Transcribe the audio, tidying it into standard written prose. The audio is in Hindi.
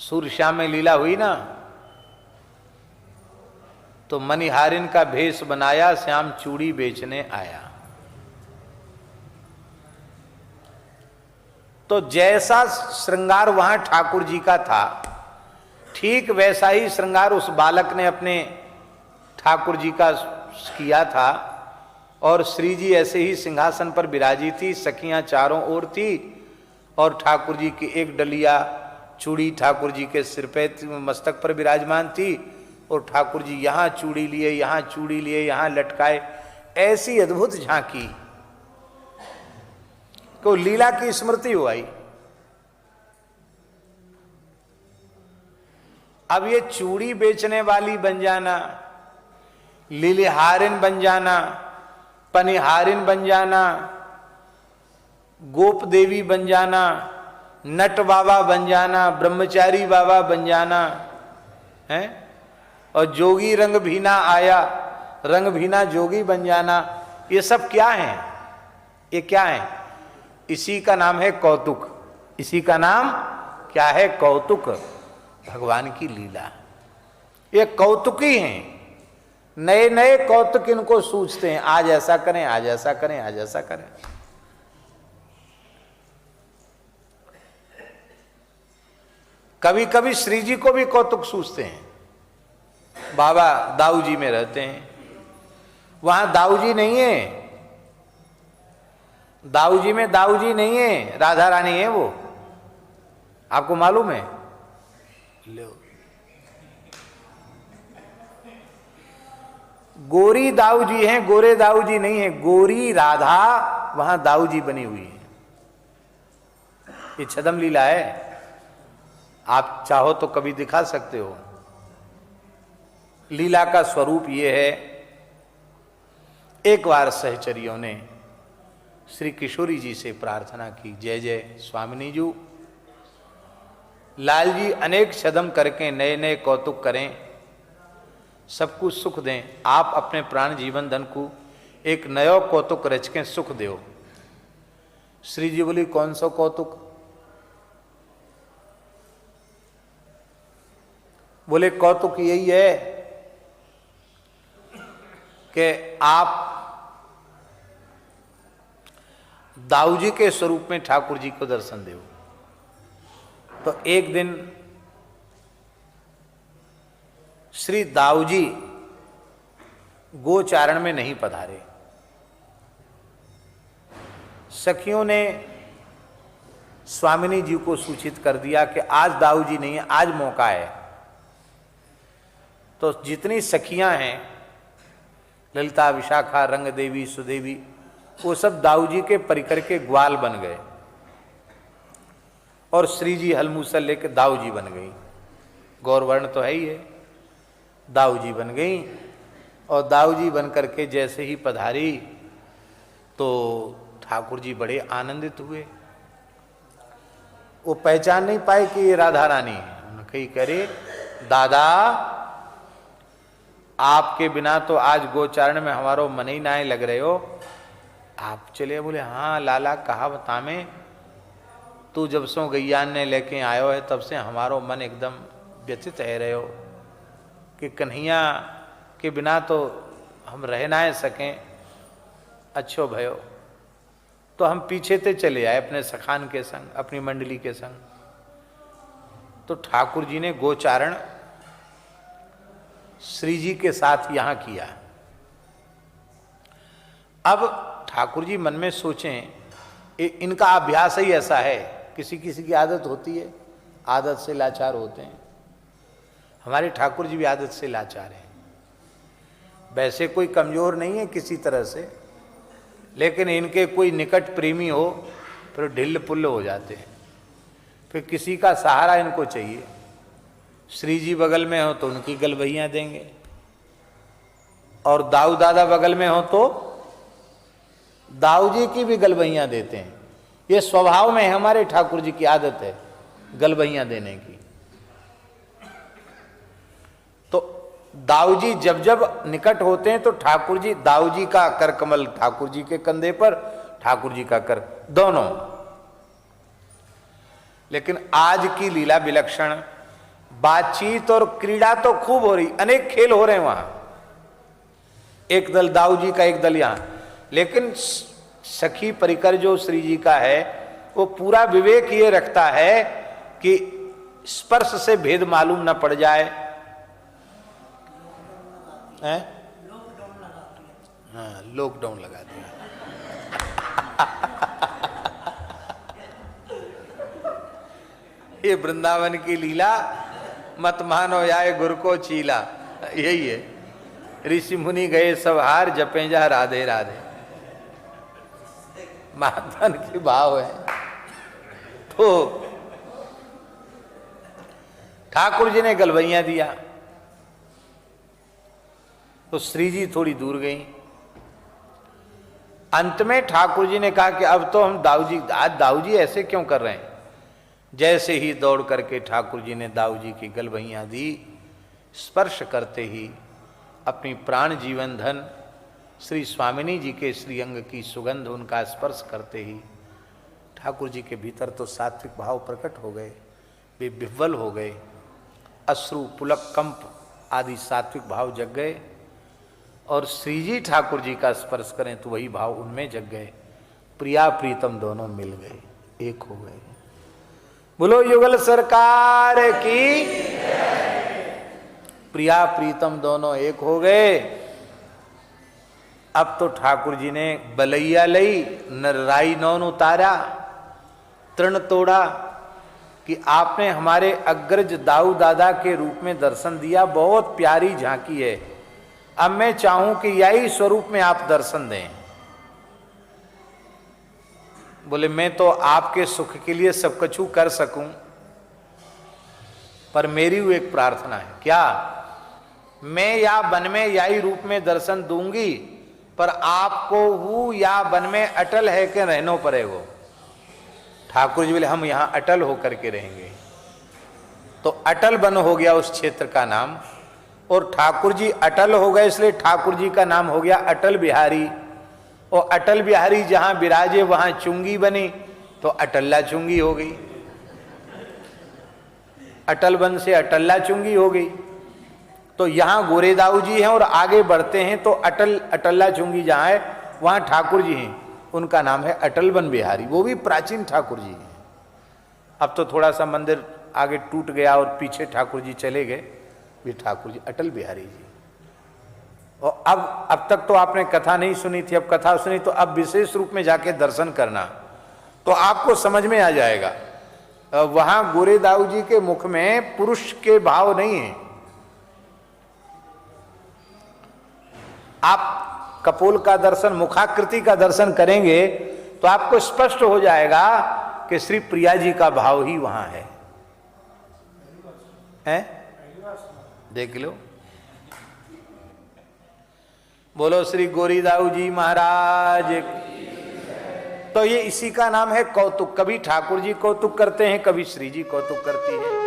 सूर्यश्याम में लीला हुई ना, तो मणिहारिन का भेष बनाया, श्याम चूड़ी बेचने आया। तो जैसा श्रृंगार वहां ठाकुर जी का था, ठीक वैसा ही श्रृंगार उस बालक ने अपने ठाकुर जी का किया था। और श्री जी ऐसे ही सिंहासन पर विराजी थी, सखियां चारों ओर थी, और ठाकुर जी की एक डलिया चूड़ी ठाकुर जी के सिर पे मस्तक पर विराजमान थी, और ठाकुर जी यहां चूड़ी लिए, यहां चूड़ी लिए, यहां लटकाए। ऐसी अद्भुत झांकी को लीला की स्मृति हो आई। अब ये चूड़ी बेचने वाली बन जाना, लीलिहारिन बन जाना, पनिहारिन बन जाना, गोप देवी बन जाना, नट बाबा बन जाना, ब्रह्मचारी बाबा बन जाना है, और जोगी रंग भीना आया, रंग भीना जोगी बन जाना। ये सब क्या है? ये क्या है? इसी का नाम है कौतुक। इसी का नाम क्या है? कौतुक। भगवान की लीला ये कौतुकी हैं। नए नए कौतुक इनको सूझते हैं, आज ऐसा करें, आज ऐसा करें, आज ऐसा करें। कभी कभी श्री जी को भी कौतुक सूझते हैं। बाबा दाऊ जी में रहते हैं, वहां दाऊ जी नहीं है, दाऊ जी में दाऊ जी नहीं है, राधा रानी है वो, आपको मालूम है? लो, गोरी दाऊ जी हैं, गोरे दाऊ जी नहीं है। गोरी राधा वहां दाऊ जी बनी हुई है। ये छदम लीला है, आप चाहो तो कभी दिखा सकते हो। लीला का स्वरूप ये है। एक बार सहचरियों ने श्री किशोरी जी से प्रार्थना की, जय जय स्वामिनी जी, लाल जी अनेक छदम करके नए नए कौतुक करें, सबको सुख दें, आप अपने प्राण जीवन धन को एक नया कौतुक रच के सुख दो। श्री जी बोली, कौन सा कौतुक? बोले कौतुक यही है कि आप दाऊ जी के स्वरूप में ठाकुर जी को दर्शन दो। तो एक दिन श्री दाऊ जी गोचारण में नहीं पधारे। सखियों ने स्वामिनी जी को सूचित कर दिया कि आज दाऊ जी नहीं है, आज मौका है। तो जितनी सखियां हैं, ललिता, विशाखा, रंग देवी, सुदेवी, वो सब दाऊ जी के परिकर के ग्वाल बन गए, और श्री जी हलमूसल लेके दाऊ जी बन गई। गौरवर्ण तो है ही है, दाऊ जी बन गई। और दाऊ जी बन करके जैसे ही पधारी तो ठाकुर जी बड़े आनंदित हुए। वो पहचान नहीं पाए कि ये राधा रानी है। उन्होंने कही, करे दादा आपके बिना तो आज गोचारण में हमारो मन ही ना लग रहे हो, आप चले? बोले, हाँ लाला, कहा बता में, तू जब सो गैयान ने लेके आयो है तब से हमारो मन एकदम व्यथित है रहे हो कि कन्हैया के बिना तो हम रह ना सकें। अच्छो भयो, तो हम पीछे ते चले आए अपने सखान के संग, अपनी मंडली के संग। तो ठाकुर जी ने गोचारण श्री जी के साथ यहां किया। अब ठाकुर जी मन में सोचें, इनका अभ्यास ही ऐसा है। किसी किसी की आदत होती है, आदत से लाचार होते हैं। हमारे ठाकुर जी भी आदत से लाचार हैं। वैसे कोई कमजोर नहीं है किसी तरह से, लेकिन इनके कोई निकट प्रेमी हो फिर ढिल्ल पुल्ल हो जाते हैं। फिर किसी का सहारा इनको चाहिए। श्री जी बगल में हो तो उनकी गलबहियां देंगे, और दाऊ दादा बगल में हो तो दाऊ जी की भी गलबहियां देते हैं। ये स्वभाव में हमारे ठाकुर जी की आदत है गलबहियां देने की। तो दाऊ जी जब जब निकट होते हैं तो ठाकुर जी, दाऊ जी का कर कमल ठाकुर जी के कंधे पर, ठाकुर जी का कर, दोनों। लेकिन आज की लीला विलक्षण, बातचीत और क्रीड़ा तो खूब हो रही, अनेक खेल हो रहे हैं वहां, एक दल दाऊ जी का, एक दल यहां, लेकिन सखी परिकर जो श्री जी का है वो पूरा विवेक ये रखता है कि स्पर्श से भेद मालूम न पड़ जाए। हैं? हाँ, लॉकडाउन लगा दिया। ये वृंदावन की लीला, मत मानो याय गुरु को चीला, यही है। ऋषि मुनि गए सब हार, जपे जा राधे राधे। महाधन के भाव है। तो ठाकुर जी ने गलवैया दिया तो श्री जी थोड़ी दूर गई। अंत में ठाकुर जी ने कहा कि अब तो हम दाऊ जी, आज दाऊ जी ऐसे क्यों कर रहे हैं। जैसे ही दौड़ करके ठाकुर जी ने दाऊ जी की गलवैया दी, स्पर्श करते ही अपनी प्राण जीवन धन श्री स्वामिनी जी के श्रीअंग की सुगंध, उनका स्पर्श करते ही ठाकुर जी के भीतर तो सात्विक भाव प्रकट हो गए, वे विह्वल हो गए, अश्रु पुलक कंप आदि सात्विक भाव जग गए, और श्री जी ठाकुर जी का स्पर्श करें तो वही भाव उनमें जग गए। प्रिया प्रीतम दोनों मिल गए, एक हो गए। बोलो युगल सरकार की। प्रिया प्रीतम दोनों एक हो गए। अब तो ठाकुर जी ने बलैया लई, नरराई नौन उतारा, तृण तोड़ा कि आपने हमारे अग्रज दाऊ दादा के रूप में दर्शन दिया, बहुत प्यारी झांकी है। अब मैं चाहूं कि यही स्वरूप में आप दर्शन दें। बोले मैं तो आपके सुख के लिए सब कुछ कर सकूं, पर मेरी वो एक प्रार्थना है। क्या? मैं या वन में यही रूप में दर्शन दूंगी, पर आपको हूं या वन में अटल है कि रहनो पड़ेगो। ठाकुर जी बोले हम यहां अटल होकर के रहेंगे। तो अटल वन हो गया उस क्षेत्र का नाम, और ठाकुर जी अटल हो गए, इसलिए ठाकुर जी का नाम हो गया अटल बिहारी। और अटल बिहारी जहां विराजे वहां चुंगी बनी, तो अटल्ला चुंगी हो गई। अटल वन से अटल्ला चुंगी हो गई। तो यहां गोरेदाऊ जी हैं और आगे बढ़ते हैं तो अटल्ला चुंगी जहां है वहां ठाकुर जी हैं, उनका नाम है अटल वन बिहारी। वो भी प्राचीन ठाकुर जी हैं। अब तो थोड़ा सा मंदिर आगे टूट गया और पीछे ठाकुर जी चले गए। वे ठाकुर जी अटल बिहारी जी। और अब तक तो आपने कथा नहीं सुनी थी, अब कथा सुनी तो अब विशेष रूप में जाके दर्शन करना तो आपको समझ में आ जाएगा। वहां गोरेदाऊ जी के मुख में पुरुष के भाव नहीं है। आप कपोल का दर्शन, मुखाकृति का दर्शन करेंगे तो आपको स्पष्ट हो जाएगा कि श्री प्रिया जी का भाव ही वहां है। देख लो। बोलो श्री गोरीदाऊ जी महाराज। तो ये इसी का नाम है कौतुक। कभी ठाकुर जी कौतुक करते हैं, कभी श्री जी कौतुक करती है।